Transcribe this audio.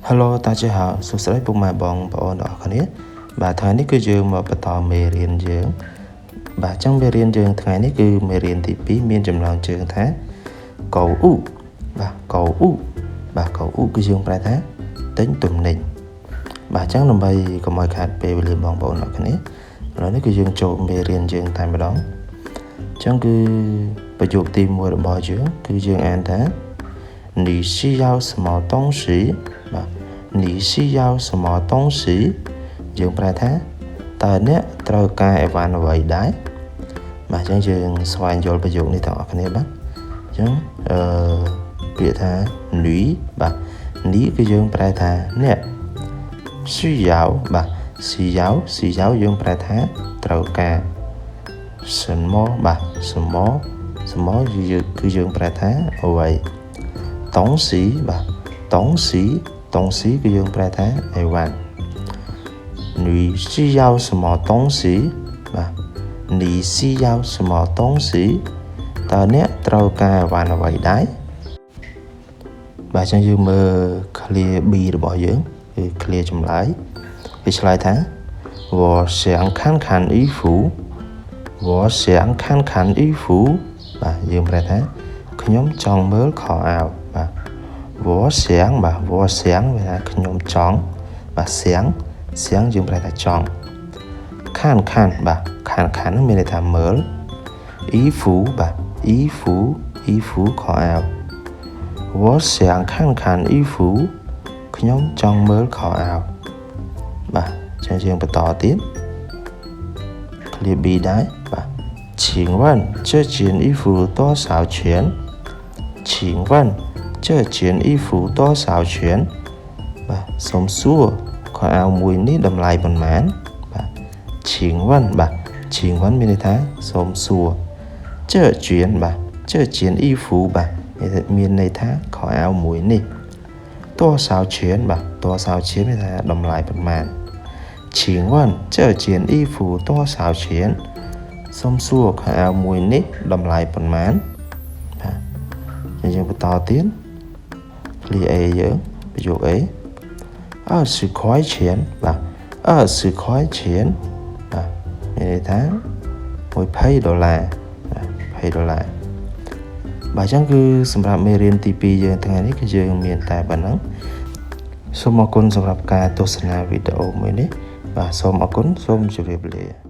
Hello 大家好សួស្តីពុកម៉ែបងប្អូនទាំងអស់គ្នាបាទថ្ងៃនេះគឺយើងមកបន្តមេរៀនយើងបាទចឹងមេរៀនយើងថ្ងៃនេះគឺមេរៀនទី2មានចំណងជើងថាកោអ៊ូបាទកោអ៊ូបាទកោអ៊ូគឺយើងប្រែថាទិញទំនិញបាទចឹងដើម្បីកុំឲ្យខាតពេលវេលាបងប្អូនទាំងអស់គ្នាឥឡូវនេះគឺយើងចូលមេរៀនយើងតែម្ដងចឹងគឺប្រយោគទី1របស់យើងគឺយើងអានថា你需要什么东西បាទ你需要什么东西យើងប្រែថាតើអ្នកត្រូវការអីវ៉ាន់អ្វីដែរបាទអញ្ចឹងយើងស្វែងយល់ប្រយោគនេះទាំងអស់គ្នាបាទអញ្ចឹងពាក្យថានីបាទនីគឺយើងប្រែថាអ្នក需要បាទ需要យើងប្រែថាត្រូវការ什么បាទ什么គឺយើងប្រែថាអ្វី东西បាទ东西គឺយើងប្រែថាអីវ៉ាន់你需要什么东西បាទ你需要什么东西តើអ្នកត្រូវការអីវ៉ាន់អ្វីដែរបាទអញ្ចឹងយើងមើល clear B របស់យើងគឺ clear ចម្លើយវាឆ្លើយថា我想看看衣服我想看看衣服បាទយើងប្រែថាខ្ញុំចង់មើលខោអាវបាទ我想បាទ我想វាថាខ្ញុំចង់បាទ想យើងប្រែថាចង់看បាទ看នឹងមានន័យថាមើល衣服បាទ衣服ខោអាវ我想看看衣服ខ្ញុំចង់មើលខោអាវបាទចឹងយើងបន្តទៀត clear B ដែរបាទ请问这件衣服多少钱请问这件衣服多少钱បាទសូមសួរខោអាវមួយនេះតម្លៃប៉ុន្មានបាទ请问បាទ请问មានន័យថាសូមសួរ这件បាទ这件衣服បាទមានន័យថាខោអាវមួយនេះ多少钱បាទ多少钱មានន័យថាតម្លៃប៉ុន្មាន请问这件衣服多少钱សូមសួរខោអាវមួយនេះតម្លៃប៉ុន្មានបាទយើងបន្តទៀតclear A យើងប្រយោគ A 20块钱បាទ20块钱បាទមានន័យថា$20បាទ$20បាទអញ្ចឹងគឺសម្រាប់មេរៀនទី2យើងថ្ងៃនេះគឺយើងមានតែប៉ុណ្ណឹងសូមអរគុណសម្រាប់ការទស្សនាវីដេអូមួយនេះបាទសូមអរគុណសូមជម្រាបលា